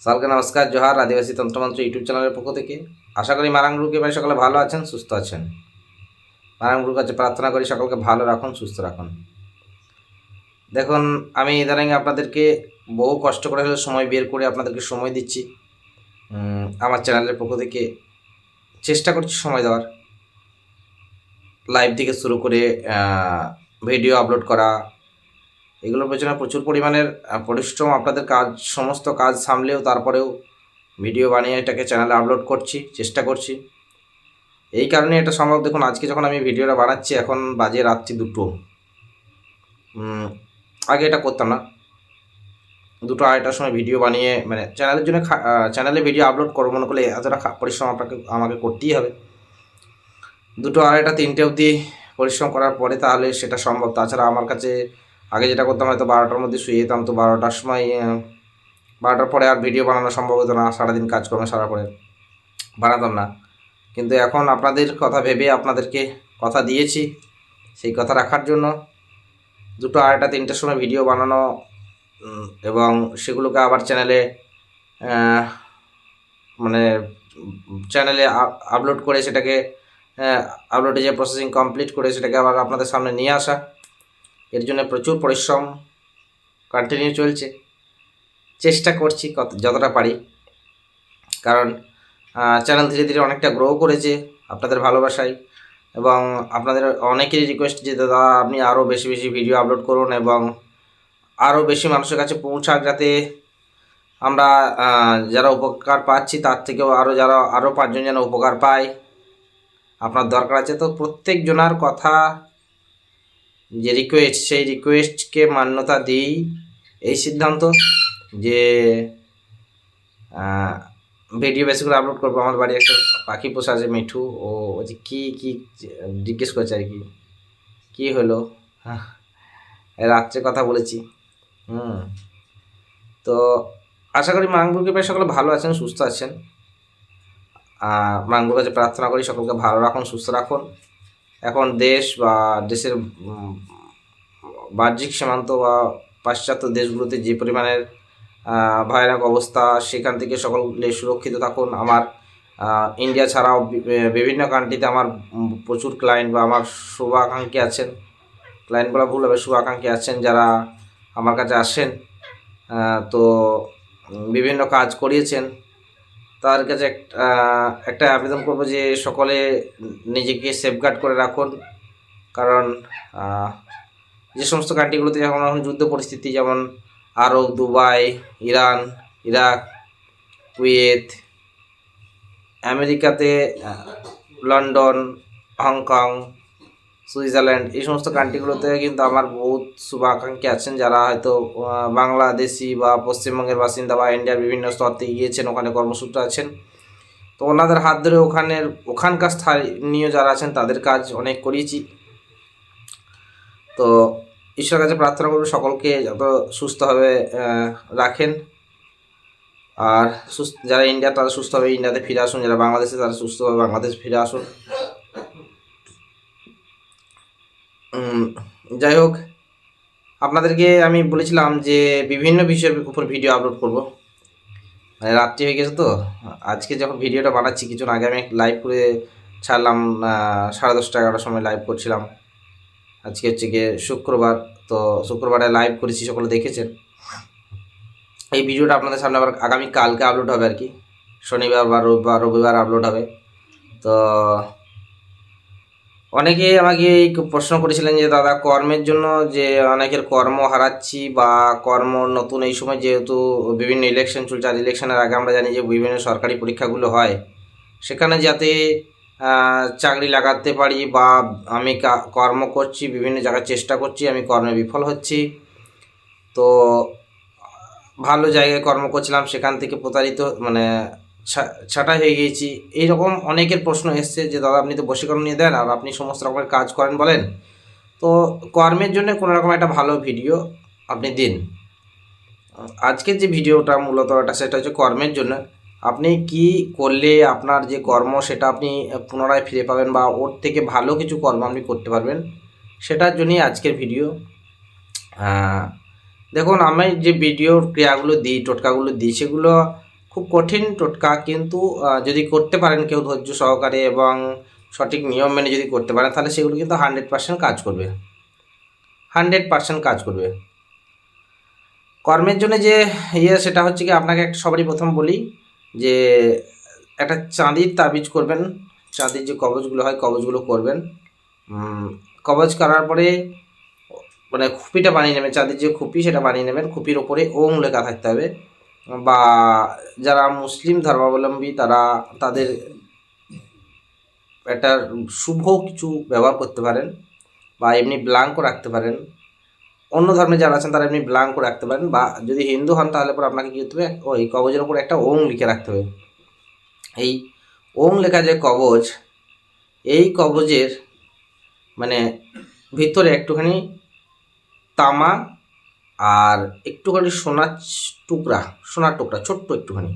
সকলকে নমস্কার, জোহার। আদিবাসী তন্ত্রমন্ত্র ইউটিউব চ্যানেলের পক্ষ থেকে আশা করি মারাংগুরুকে ভাই সকলে ভালো আছেন, সুস্থ আছেন। মারাংগুরুর কাছে প্রার্থনা করি সকলকে ভালো রাখুন, সুস্থ রাখুন। দেখুন, আমি ইদানিং আপনাদেরকে বহু কষ্ট করে হলে সময় বের করে আপনাদেরকে সময় দিচ্ছি। আমার চ্যানেলের পক্ষ থেকে চেষ্টা করছি সময় দেওয়ার, লাইভ থেকে শুরু করে ভিডিও আপলোড করা, এগুলোর পেছনে প্রচুর পরিমাণের পরিশ্রম। আপনাদের কাজ, সমস্ত কাজ সামলেও তারপরেও ভিডিও বানিয়ে এটাকে চ্যানেলে আপলোড করছি, চেষ্টা করছি। এই কারণে এটা সম্ভব। দেখুন, আজকে যখন আমি ভিডিওটা বানাচ্ছি, এখন বাজে রাত্রি 2টো। আগে এটা করতাম না। 2-2:30টার সময় ভিডিও বানিয়ে মানে চ্যানেলের জন্য চ্যানেলে ভিডিও আপলোড করবো মনে করলে এতটা পরিশ্রম আমাকে করতেই হবে। 2টো, 2:30, 3টে অবধি পরিশ্রম করার পরে তাহলে সেটা সম্ভব। তাছাড়া আমার কাছে আগে যেটা করতাম, হয়তো 12টার মধ্যে শুয়ে যেতাম, তো 12টার সময় 12টার পরে আর ভিডিও বানানো সম্ভব হতো না। সারাদিন কাজকর্মে সারা পরে বানাতাম না। কিন্তু এখন আপনাদের কথা ভেবে আপনাদেরকে কথা দিয়েছি, সেই কথা রাখার জন্য 2টো, 2:30, 3টার সময় ভিডিও বানানো এবং সেগুলোকে আবার চ্যানেলে মানে চ্যানেলে আপলোড করে সেটাকে আপলোডে যে প্রসেসিং কমপ্লিট করে সেটাকে আবার আপনাদের সামনে নিয়ে আসা। এর জন্য প্রচুর পরিশ্রম কন্টিনিউ চলছে। চেষ্টা করছি যতটা পারি, কারণ চ্যানেল ধীরে ধীরে অনেকটা গ্রো করেছে আপনাদের ভালোবাসায়। এবং আপনাদের অনেকেরই রিকোয়েস্ট যে দাদা আপনি আরও বেশি বেশি ভিডিও আপলোড করুন এবং আরও বেশি মানুষের কাছে পৌঁছাক, যাতে আমরা যারা উপকার পাচ্ছি তার থেকেও আরও 5জন যেন উপকার পায়। আপনার দরকার আছে। তো প্রত্যেক জনার কথা যে রিকোয়েস্ট, সেই রিকোয়েস্টকে মান্যতা দিই এই সিদ্ধান্ত যে ভিডিও বেশি করে আপলোড করবো। আমার বাড়ি একটা পাখি পোষা আছে, মিঠু। ও যে কী জিজ্ঞেস করছে আর কি, কী হলো। রাত্রে কথা বলেছি। তো আশা করি মারাংগুরুকে প্রায় সকলে ভালো আছেন, সুস্থ আছেন। মারাংগুরুর কাছে প্রার্থনা করি সকলকে ভালো রাখুন, সুস্থ রাখুন। এখন দেশ বা দেশের বাহ্যিক সীমান্ত বা পাশ্চাত্য দেশগুলোতে যে পরিমাণের ভয়ানক অবস্থা, সেখান থেকে সকলে সুরক্ষিত থাকুন। আমার ইন্ডিয়া ছাড়াও বিভিন্ন কান্ট্রিতে আমার প্রচুর ক্লায়েন্ট বা আমার শুভাকাঙ্ক্ষী আছেন। ক্লায়েন্ট বলা ভুল হবে, শুভাকাঙ্ক্ষী আছেন যারা আমার কাছে আসেন। তো বিভিন্ন কাজ করিয়েছেন। তার কাছে একটা আবেদন করব যে সকলে নিজেকে সেফগার্ড করে রাখুন। কারণ যে সমস্ত কান্ট্রিগুলোতে এখন যুদ্ধ পরিস্থিতি, যেমন আরব, দুবাই, ইরান, ইরাক, কুয়েত, আমেরিকাতে লন্ডন, হংকং, সুইজারল্যান্ড, এই সমস্ত কান্ট্রিগুলোতে কিন্তু আমার বহুত শুভাকাঙ্ক্ষী আছেন যারা হয়তো বাংলাদেশি বা পশ্চিমবঙ্গের বাসিন্দা বা ইন্ডিয়ার বিভিন্ন স্তর থেকে গিয়েছেন, ওখানে কর্মসূত্রে আছেন। তো ওনাদের হাত ধরে ওখানকার স্থানীয় যারা আছেন তাদের কাজ অনেক করিয়েছি। তো ঈশ্বরের কাছে প্রার্থনা করব সকলকে যত সুস্থভাবে রাখেন। আর যারা ইন্ডিয়া তারা সুস্থভাবে ইন্ডিয়াতে ফিরে আসুন, যারা বাংলাদেশে তারা সুস্থভাবে বাংলাদেশ ফিরে আসুন। যাই হোক, আপনাদেরকে আমি বলেছিলাম যে বিভিন্ন বিষয়ের উপর ভিডিও আপলোড করব। মানে রাত্রি হয়ে গেছে, তো আজকে যখন ভিডিওটা বানাচ্ছি কিছুক্ষণ আগে আমি লাইভ করে ছাড়লাম। 10:30, 11টার সময় লাইভ করছিলাম। আজকে হচ্ছে গিয়ে শুক্রবার, তো শুক্রবারে লাইভ করেছি, সকলে দেখেছেন। এই ভিডিওটা আপনাদের সামনে আবার আগামী কালকে আপলোড হবে আর কি, শনিবার বা রবিবার আপলোড হবে। তো অনেকে আমাকে এই প্রশ্ন করেছিলেন যে দাদা কর্মের জন্য যে অনেকের কর্ম হারাচ্ছি বা কর্ম নতুন, এই সময় যেহেতু বিভিন্ন ইলেকশন চলছে, আর ইলেকশনের আগে আমরা জানি যে বিভিন্ন সরকারি পরীক্ষাগুলো হয়, সেখানে যাতে চাকরি লাগাতে পারি বা আমি কর্ম করছি, বিভিন্ন জায়গায় চেষ্টা করছি, আমি কর্মে বিফল হচ্ছি। তো ভালো জায়গায় কর্ম করছিলাম, সেখান থেকে প্রতারিত মানে ছাঁটাই হয়ে গিয়েছি। এইরকম অনেকের প্রশ্ন এসছে যে দাদা আপনি তো বশীকরণ নিয়ে দেন আর আপনি সমস্ত রকমের কাজ করেন বলেন, তো কর্মের জন্য কোনো রকম একটা ভালো ভিডিও আপনি দিন। আজকের যে ভিডিওটা মূলত সেটা হচ্ছে কর্মের জন্য। আপনি কি করলে আপনার যে কর্ম সেটা আপনি পুনরায় ফিরে পাবেন বা ওর থেকে ভালো কিছু কর্ম আপনি করতে পারবেন, সেটার জন্যই আজকের ভিডিও। দেখুন, আমি যে ভিডিওর ক্রিয়াগুলো দিই, টোটকাগুলো দিই, সেগুলো খুব কঠিন টোটকা, কিন্তু যদি করতে পারেন কেউ ধৈর্য সহকারে এবং সঠিক নিয়ম মেনে যদি করতে পারেন, তাহলে সেগুলো কিন্তু 100% কাজ করবে, 100% কাজ করবে। কর্মের জন্য যে সেটা হচ্ছে কি, আপনাকে একটা সবারই প্রথম বলি যে একটা চাঁদির তাবিজ করবেন। চাঁদির যে কবচগুলো হয় কবচগুলো করবেন। কবচ করার পরে মানে খুপিটা বানিয়ে নেবেন, চাঁদির যে খুপি সেটা বানিয়ে নেবেন। খুপির ওপরে ওম লেখা থাকতে হবে, বা যারা মুসলিম ধর্মাবলম্বী তারা তাদের একটা শুভ কিছু ব্যবহার করতে পারেন, বা এমনি ব্লাঙ্কও রাখতে পারেন। অন্য ধর্মে যারা আছেন তারা এমনি ব্লাঙ্কও রাখতে পারেন, বা যদি হিন্দু হন তাহলে পরে আপনাকে কী করতে হবে, ওই কবচের ওপর একটা ওম লিখে রাখতে হবে। এই ওম লেখা যে কবচ, এই কবচের মানে ভিতরে একটুখানি তামা আর একটুখানি সোনার টুকরা ছোট্ট একটুখানি,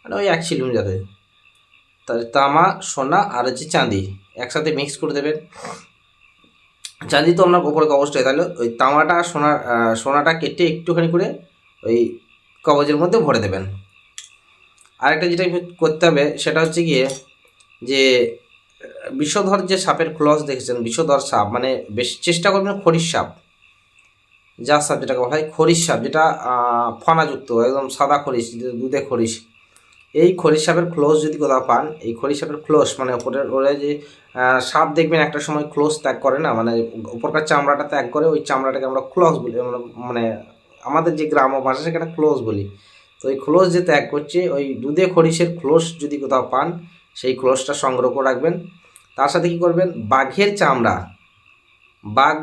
মানে ওই 1 সিলিম যাতে, তামা সোনা আর হচ্ছে চাঁদি একসাথে মিক্স করে দেবেন। চাঁদি তো আপনার ওপরে কবচটাই, তাহলে ওই তামাটা সোনাটা কেটে একটুখানি করে ওই কবচের মধ্যে ভরে দেবেন। আরেকটা যেটা করতে হবে সেটা হচ্ছে গিয়ে যে বিষধর যে সাপের ক্লস দেখেছেন, বিষধর সাপ মানে বেশ চেষ্টা করবেন খরিশ সাপ, যা সাপ যেটাকে বলা হয় খরিশ সাপ, যেটা ফনাযুক্ত একদম সাদা খরিশ, দুধে খরিশ। এই খরিশ সাপের ক্লোজ যদি কোথাও পান, এই খরিশ সাপের ক্লোজ মানে ওপরের ওরা যে সাপ দেখবেন একটা সময় ক্লোজ ত্যাগ করে না, মানে উপরকার চামড়াটা ত্যাগ করে, ওই চামড়াটাকে আমরা ক্লোজ বলি, আমরা মানে আমাদের যে গ্রাম্য ভাষা সেখানে ক্লোজ বলি। তো ওই ক্লোজ যে ত্যাগ করছে, ওই দুধে খরিশের ক্লোজ যদি কোথাও পান, সেই ক্লোজটা সংগ্রহ করে রাখবেন। তার সাথে কী করবেন, বাঘের চামড়া, বাঘ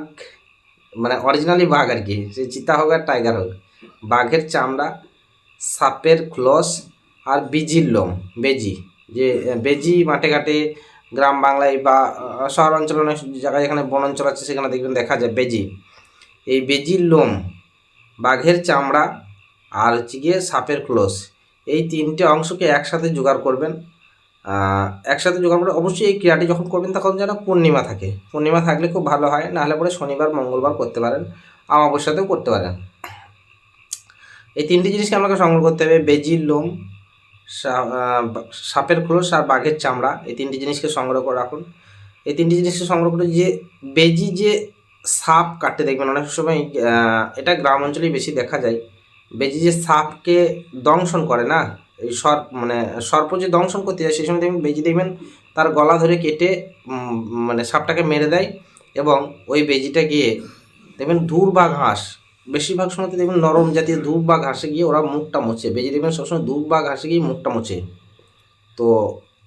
মানে অরিজিনালি বাঘ আর কি, সে চিতা হোক আর টাইগার হোক, বাঘের চামড়া, সাপের ক্লস আর বিজির লোম, বেজি, যে বেজি মাঠে ঘাটে গ্রাম বাংলায় বা শহর অঞ্চলে অনেক জায়গায় যেখানে বন অঞ্চল আছে সেখানে দেখবেন দেখা যায় বেজি। এই বেজির লোম, বাঘের চামড়া আর হচ্ছে গিয়ে সাপের ক্লস, এই 3টে অংশকে একসাথে জোগাড় করবেন। একসাথে জোগাড় করে অবশ্যই এই ক্রিয়াটি যখন করবেন তখন যেন পূর্ণিমা থাকে, পূর্ণিমা থাকলে খুব ভালো হয়, নাহলে পরে শনিবার মঙ্গলবার করতে পারেন, অমাবস্যাতেও করতে পারেন। এই 3টি জিনিসকে আমাকে সংগ্রহ করতে হবে, বেজির লোম, সাপের খোলস আর বাঘের চামড়া, এই 3টি জিনিসকে সংগ্রহ করে রাখুন। এই 3টি জিনিসকে সংগ্রহ করে যে বেজি যে সাপ কাটতে দেখবেন অনেক সময়, এটা গ্রাম অঞ্চলেই বেশি দেখা যায়, বেজি যে সাপকে দংশন করে না, এই মানে সর্প যে দংশন করতে যায় সেই সময় দেখবেন বেজি দেখবেন তার গলা ধরে কেটে মানে সাপটাকে মেরে দেয়, এবং ওই বেজিটা গিয়ে দেখবেন ধূর বা ঘাস, বেশিরভাগ সময়তে দেখবেন নরম জাতীয় ধূপ বা ঘাসে গিয়ে ওরা মুখটা মোছে, বেজি দেখবেন সবসময় ধূপ বা ঘাসে গিয়ে মুখটা মোছে। তো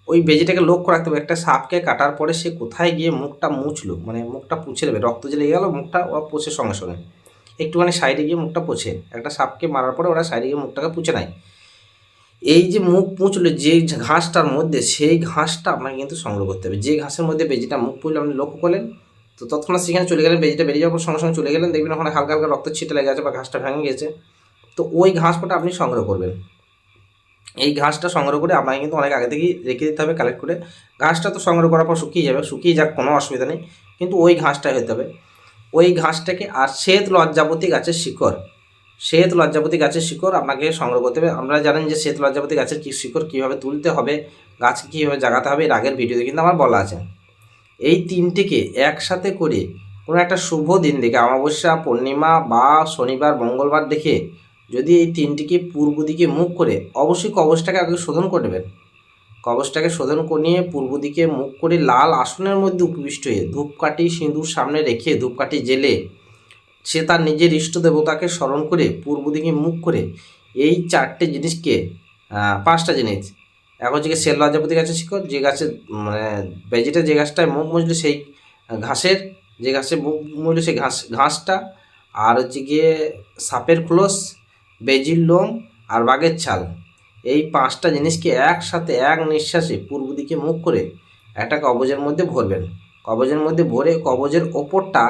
ওই বেজিটাকে লক্ষ্য রাখতে হবে, একটা সাপকে কাটার পরে সে কোথায় গিয়ে মুখটা মুছলো, মানে মুখটা পুছে নেবে, রক্ত যে লেগে গেল মুখটা ওরা পোছে সঙ্গে সঙ্গে, একটুখানি সাইডে গিয়ে মুখটা পোছে, একটা সাপকে মারার পরে ওরা সাইডে গিয়ে মুখটাকে পুছে নেয়। এই যে মুখ পুছলো যে ঘাসটার মধ্যে, সেই ঘাসটা আপনাকে কিন্তু সংগ্রহ করতে হবে। যে ঘাসের মধ্যে বেজিটা মুখ পুছলে আপনি লক্ষ্য করলেন, তো তৎক্ষণাৎ সেখানে চলে গেলেন, বেজিটা বেরিয়ে যাওয়ার পর সঙ্গে সঙ্গে চলে গেলেন, দেখবেন ওখানে হালকা হালকা রক্ত ছিটে লেগে আছে বা ঘাসটা ভেঙে গেছে, তো ওই ঘাসটা আপনি সংগ্রহ করবেন। এই ঘাসটা সংগ্রহ করে আপনাকে কিন্তু অনেক আগে থেকেই রেখে দিতে হবে কালেক্ট করে। ঘাসটা তো সংগ্রহ করার পর শুকিয়ে যাবে, শুকিয়ে যাক কোনো অসুবিধা নেই, কিন্তু ওই ঘাসটাই হতে হবে। ওই ঘাসটাকে আর শ্বেত লজ্জাবতী গাছের শিকড়, শ্বেত লজ্জাপতি গাছের শিকড় আপনাকে সংগ্রহ করতে হবে। আপনারা জানেন যে শ্বেত লজ্জাপতি গাছের শিকড় কীভাবে তুলতে হবে, গাছকে কীভাবে জাগাতে হবে, এর আগের ভিডিওতে কিন্তু আমার বলা আছে। এই 3টিকে একসাথে করে কোনো একটা শুভ দিন দেখে, অমাবস্যা, পূর্ণিমা বা শনিবার মঙ্গলবার দেখে, যদি এই 3টিকে পূর্ব দিকে মুখ করে, অবশ্যই কবচটাকে আগে শোধন করে নেবেন। কবচটাকে শোধন করে নিয়ে পূর্ব দিকে মুখ করে লাল আসনের মধ্যে উপবিষ্ট হয়ে ধূপকাঠি সিঁদুর সামনে রেখে ধূপকাঠি জেলে সে তার নিজের ইষ্ট দেবতাকে স্মরণ করে পূর্ব দিকে মুখ করে এই 4টে জিনিসকে, 5টা জিনিস, এখন হচ্ছে কি শ্বেত লজ্জাপতি গাছের শিকড়, যে গাছের মানে বেজিটা যে গাছটায় মুখ মুছলে সেই ঘাসের, যে গাছে মুখ মুছলে সেই ঘাসটা, আর হচ্ছে গিয়ে সাপের খোলস, বেজির লোম আর বাঘের ছাল, এই 5টা জিনিসকে একসাথে এক নিঃশ্বাসে পূর্ব দিকে মুখ করে একটা কবজের মধ্যে ভরবেন। কবজের মধ্যে ভরে কবজের ওপরটা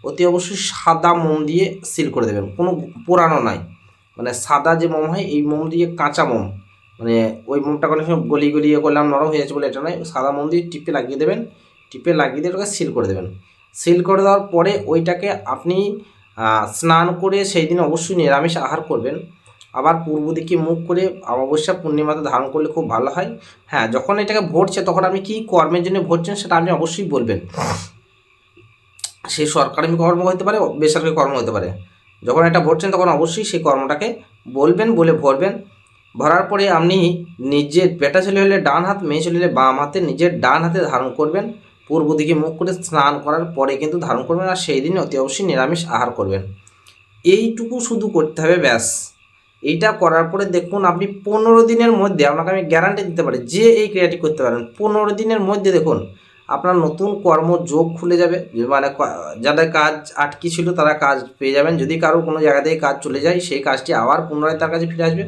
অতি অবশ্যই সাদা মোম দিয়ে সিল করে দেবেন, কোনো পোড়ানো নয়, মানে সাদা যে মোম হয় এই মোম দিয়ে, কাঁচা মোম, মানে ওই মোমটাকে অনেক সময় গলিয়ে করলাম নরম হয়ে যাচ্ছে বলে এটা নয়, সাদা মোম দিয়ে টিপে লাগিয়ে দেবেন, টিপে লাগিয়ে দিয়ে ওটাকে সিল করে দেবেন। সিল করে দেওয়ার পরে ওইটাকে আপনি স্নান করে সেই দিন অবশ্যই নিরামিষ আহার করবেন, আবার পূর্ব দিকে মুখ করে অমাবস্যা পূর্ণিমাতে ধারণ করলে খুব ভালো হয়। হ্যাঁ, যখন এটাকে ভরছে তখন আপনি কী কর্মের জন্য ভরছেন সেটা আপনি অবশ্যই বলবেন। সে সরকারি কর্ম হতে পারে, বেসরকারি কর্ম হতে পারে। যখন এটা ভরছেন তখন অবশ্যই সেই কর্মটাকে বলবেন, বলে ভরবেন। ভরার পরে আপনি নিজের বেটা ছেলে হলে ডান হাত, মেয়ে ছেলে হলে বাম হাতে নিজের ডান হাতে ধারণ করবেন। পূর্ব দিকে মুখ করে স্নান করার পরে কিন্তু ধারণ করবেন, আর সেই দিন অতি অবশ্যই নিরামিষ আহার করবেন। এইটুকু শুধু করতে হবে, ব্যাস। এইটা করার পরে দেখুন আপনি 15 দিনের মধ্যে, আপনাকে আমি গ্যারান্টি দিতে পারি যে এই ক্রিয়াটি করতে পারেন 15 দিনের মধ্যে দেখুন আপনার নতুন কর্মযোগ খুলে যাবে। মানে যাদের কাজ আটকে ছিল তারা কাজ পেয়ে যাবেন। যদি কারো কোনো জায়গা থেকে কাজ চলে যায় সেই কাজটি আবার পুনরায় তার কাছে ফিরে আসবে।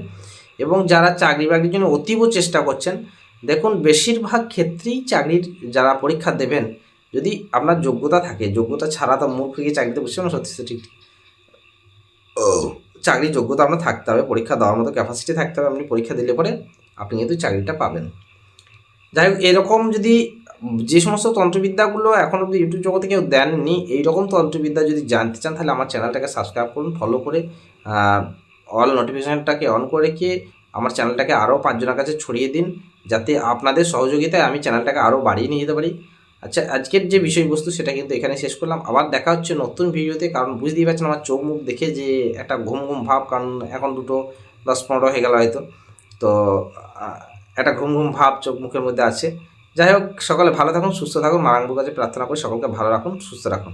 এবং যারা চাকরি বাকরির জন্য অতীব চেষ্টা করছেন, দেখুন বেশিরভাগ ক্ষেত্রেই চাকরির যারা পরীক্ষা দেবেন, যদি আপনার যোগ্যতা থাকে, যোগ্যতা ছাড়া তো মূর্খ গিয়ে চাকরিতে বসে না, সত্যি ঠিক চাকরির যোগ্যতা আপনার থাকতে হবে, পরীক্ষা দেওয়ার মতো ক্যাপাসিটি থাকতে হবে। আপনি পরীক্ষা দিলে পরে আপনি কিন্তু চাকরিটা পাবেন। যাই হোক, এরকম যদি যে সমস্ত তন্ত্রবিদ্যাগুলো এখন অব্দি ইউটিউব জগতে কেউ দেননি, এইরকম তন্ত্রবিদ্যা যদি জানতে চান তাহলে আমার চ্যানেলটাকে সাবস্ক্রাইব করুন, ফলো করে অল নোটিফিকেশানটাকে অন করে রেখে আমার চ্যানেলটাকে আরও 5 জনের কাছে ছড়িয়ে দিন, যাতে আপনাদের সহযোগিতায় আমি চ্যানেলটাকে আরও বাড়িয়ে নিয়ে যেতে পারি। আচ্ছা, আজকের যে বিষয়বস্তু সেটা কিন্তু এখানে শেষ করলাম। আবার দেখা হচ্ছে নতুন ভিডিওতে। কারণ বুঝতেই পারছেন আমার চোখ মুখ দেখে যে একটা ঘুম ঘুম ভাব, কারণ এখন 2:10-15 হয়ে গেল হয়তো। তো একটা ঘুম ঘুম ভাব চোখ মুখের মধ্যে আছে। যাই হোক, সকলে ভালো থাকুন, সুস্থ থাকুন। মারাঙ্গুর কাছে প্রার্থনা করি সকলকে ভালো রাখুন, সুস্থ রাখুন।